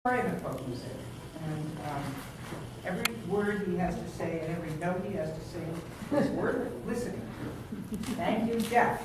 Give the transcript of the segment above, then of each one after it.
private folk music. And every word he has to say and every note he has to sing is worth listening to. Thank you, Jeff.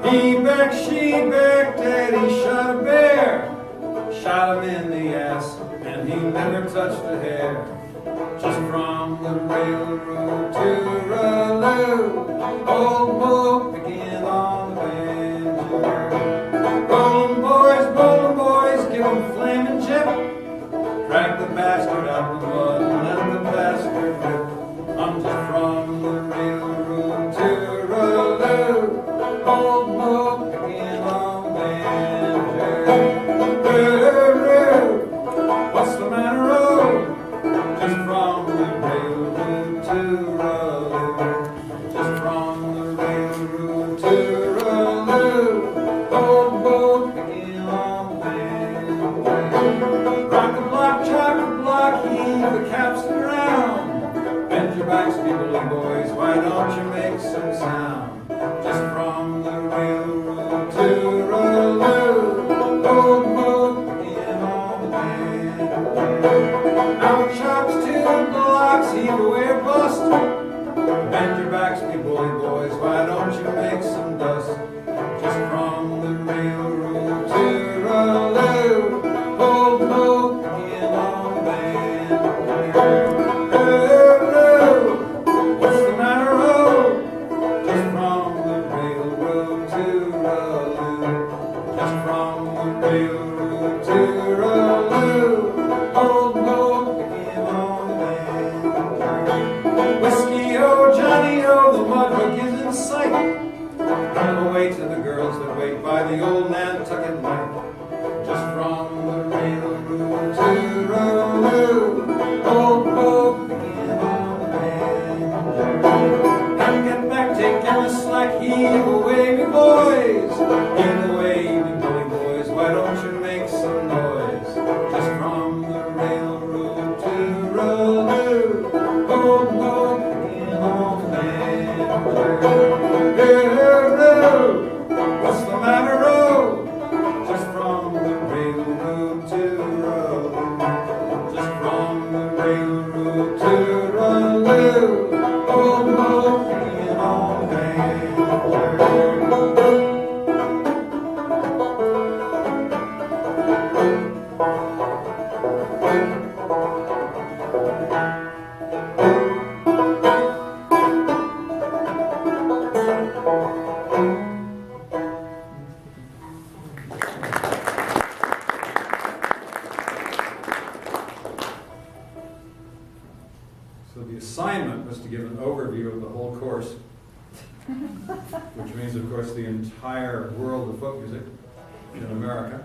He begged, she begged, Daddy shot a bear, shot him in the ass, and he never touched a hair. Just from the railroad to Raloo, old Mo began on the banjo. Bowling boys, give him flaming chip, drag the bastard out the mud and let the bastard rip. I'm just from the railroad to Raloo, old Mo began on the banjo. What's the matter, oh? Just from the railroad to Raloo, just from the railroad to Raloo, old Mo began on the banjo. Rock the block, chock the block, heave the capstan around. Bend your backs, people and boys, why don't you make some sound? Just from the railroad to Raloo, old Mo began on the banjo. Now chops two blocks, heave away a bust. Bend your backs, people and boys, why don't you make some dust? Just from the railroad to Raloo, old Mo began on the banjo. What's the matter, oh? Just from the railroad to Raloo, just from the railroad to Raloo, old Mo began on the banjo. Whiskey, oh, Johnny, oh, the mud hook is in sight. Run away to the girls that wait by the old Nantucket light. Just from the railroad to Raloo, old Mo began on the banjo. Now get back, take in the slack, heave away, me boys. Heave away, me bully boys, why don't you make some noise? Just from the railroad to Raloo, old Mo began on the banjo. What's the matter, oh? Just from the railroad to Raloo, just from the railroad to Raloo, old Mo began on the banjo. So the assignment was to give an overview of the whole course, which means, of course, the entire world of folk music in America.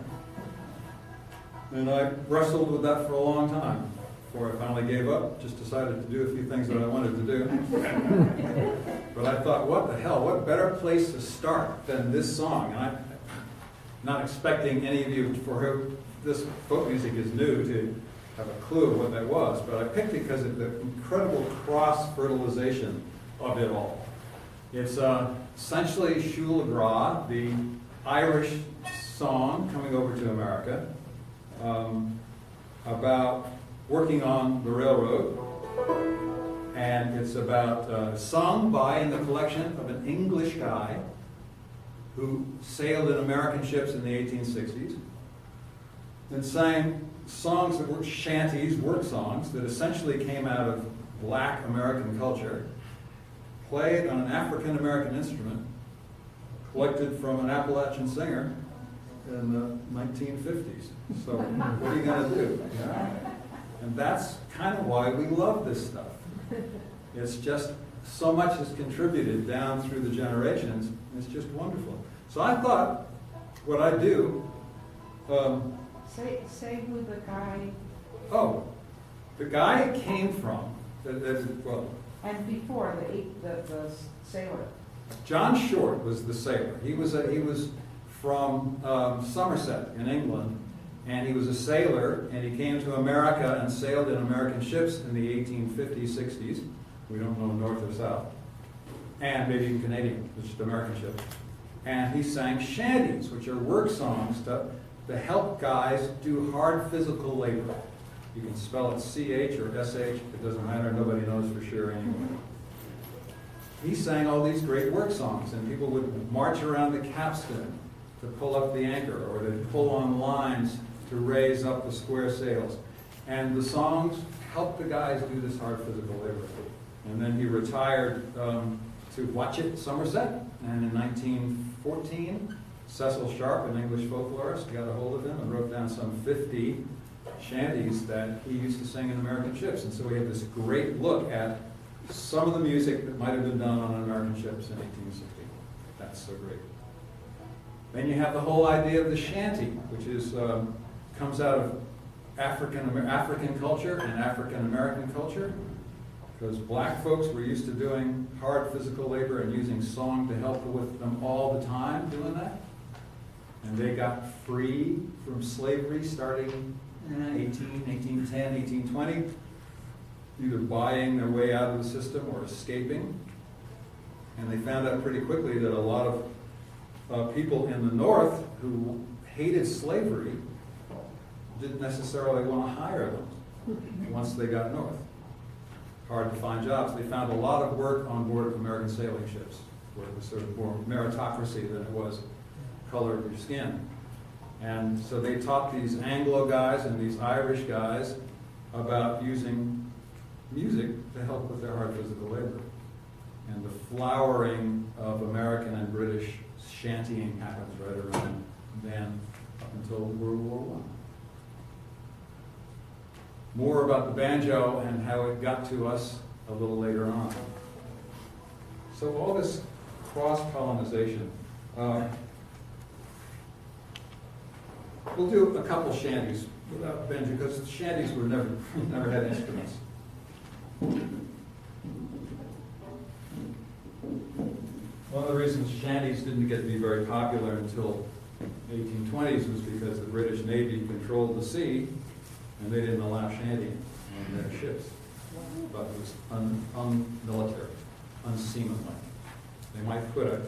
And I wrestled with that for a long time before I finally gave up, just decided to do a few things that I wanted to do. But I thought, what the hell, what better place to start than this song? And I'm not expecting any of you for who this folk music is new to have a clue of what that was, but I picked it because of the incredible cross-fertilization of it all. It's essentially Shula Gra, the Irish song coming over to America, about working on the railroad, and it's about sung by, in the collection of an English guy who sailed in American ships in the 1860s, and sang songs that were shanties, word songs, that essentially came out of black American culture, played on an African American instrument, collected from an Appalachian singer in the 1950s. So what are you going to do? Yeah. And that's kind of why we love this stuff. It's just so much has contributed down through the generations. It's just wonderful. So I thought what I'd do Say who the guy, Oh, the guy came from, well, and before, the sailor. John Short was the sailor. He was from Somerset in England, and he was a sailor, and he came to America and sailed in American ships in the 1850s, 60s. We don't know north or south. And maybe even Canadian, which is American ships. And he sang shanties, which are work songs to help guys do hard physical labor. You can spell it C-H or S-H, it doesn't matter, nobody knows for sure anyway. He sang all these great work songs, and people would march around the capstan to pull up the anchor, or to pull on lines to raise up the square sails. And the songs helped the guys do this hard physical labor. And then he retired to Watchet, Somerset, and in 1914, Cecil Sharp, an English folklorist, got a hold of him and wrote down some 50 shanties that he used to sing in American ships. And so we have this great look at some of the music that might have been done on American ships in 1860. That's so great. Then you have the whole idea of the shanty, which is comes out of African culture and African American culture, because black folks were used to doing hard physical labor and using song to help with them all the time doing that. And they got free from slavery starting in 1810, 1820, either buying their way out of the system or escaping. And they found out pretty quickly that a lot of people in the North who hated slavery didn't necessarily want to hire them once they got north. Hard to find jobs. They found a lot of work on board of American sailing ships, where it was sort of more meritocracy than it was color of your skin. And so they taught these Anglo guys and these Irish guys about using music to help with their hard physical labor. And the flowering of American and British shantying happens right around then up until World War I. More about the banjo and how it got to us a little later on. So all this cross-pollinization. We'll do a couple shanties without banjo, because shanties were never had instruments. One of the reasons shanties didn't get to be very popular until the 1820s was because the British Navy controlled the sea, and they didn't allow shantying on their ships. But it was unmilitary, unseamanlike. They might put a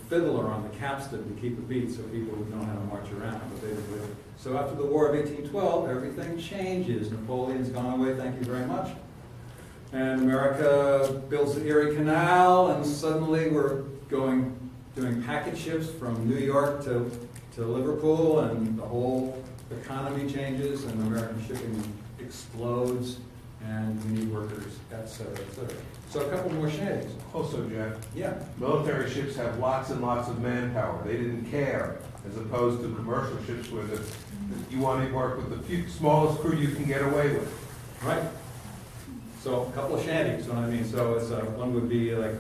fiddler on the capstan to keep a beat so people would know how to march around, but they didn't do it. So after the War of 1812, everything changes. Napoleon's gone away, thank you very much. And America builds the Erie Canal, and suddenly we're doing packet ships from New York to Liverpool, and the whole economy changes, and American shipping explodes, and we need workers, et cetera, et cetera. So a couple more shanties. Also, Jeff, Yeah. military ships have lots and lots of manpower. They didn't care, as opposed to commercial ships where you want to work with the smallest crew you can get away with. Right. So a couple of shanties, what I mean. So it's one would be like,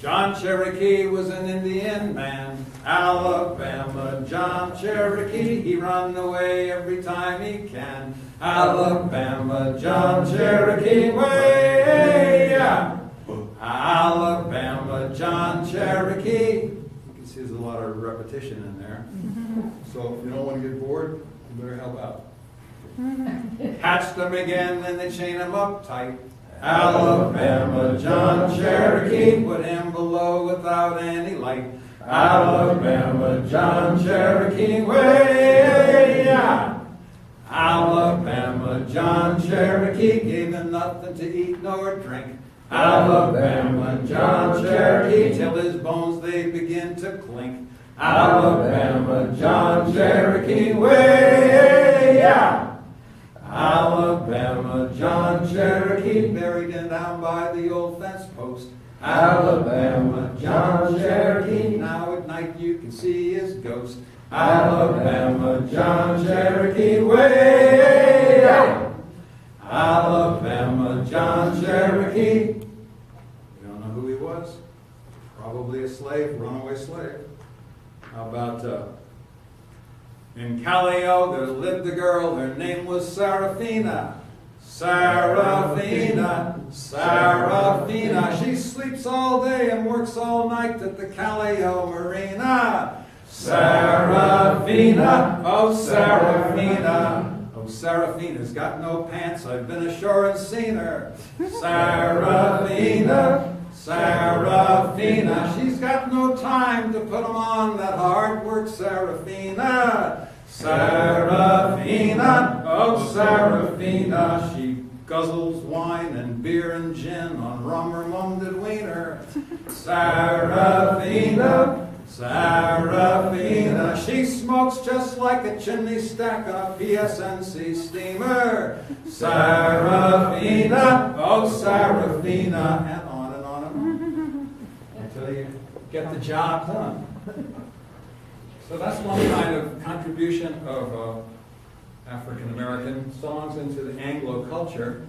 John Cherokee was an Indian man, Alabama John Cherokee, he run away every time he can. Alabama John Cherokee, way yeah. Alabama John Cherokee. You can see there's a lot of repetition in there. So if you don't want to get bored, you better help out. Hatch them again and they chain them up tight. Alabama John Cherokee, put him below without any light. Alabama John Cherokee, way yeah. Alabama John Cherokee, gave him nothing to eat nor drink. Alabama John Cherokee, till his bones they begin to clink. Alabama John Cherokee, way yeah. Alabama John Cherokee, buried and down by the old fence post. Alabama John Cherokee, now at night you can see his ghost. Alabama John Cherokee, way out. Alabama John Cherokee. You don't know who he was? Probably a slave, runaway slave. How about In Callao there lived a girl, her name was Serafina. Serafina, Serafina. She sleeps all day and works all night at the Callao Marina. Serafina, oh Serafina. Oh, Serafina's got no pants, I've been ashore and seen her. Serafina, Serafina. She's got no time to put 'em on, that hard work Serafina. Serafina, oh Serafina. She guzzles wine and beer and gin on rum or mummed wiener. Serafina, Serafina. She smokes just like a chimney stack on a PSNC steamer. Serafina, oh Serafina. And on until you get the job done. So that's one kind of contribution of African American songs into the Anglo culture.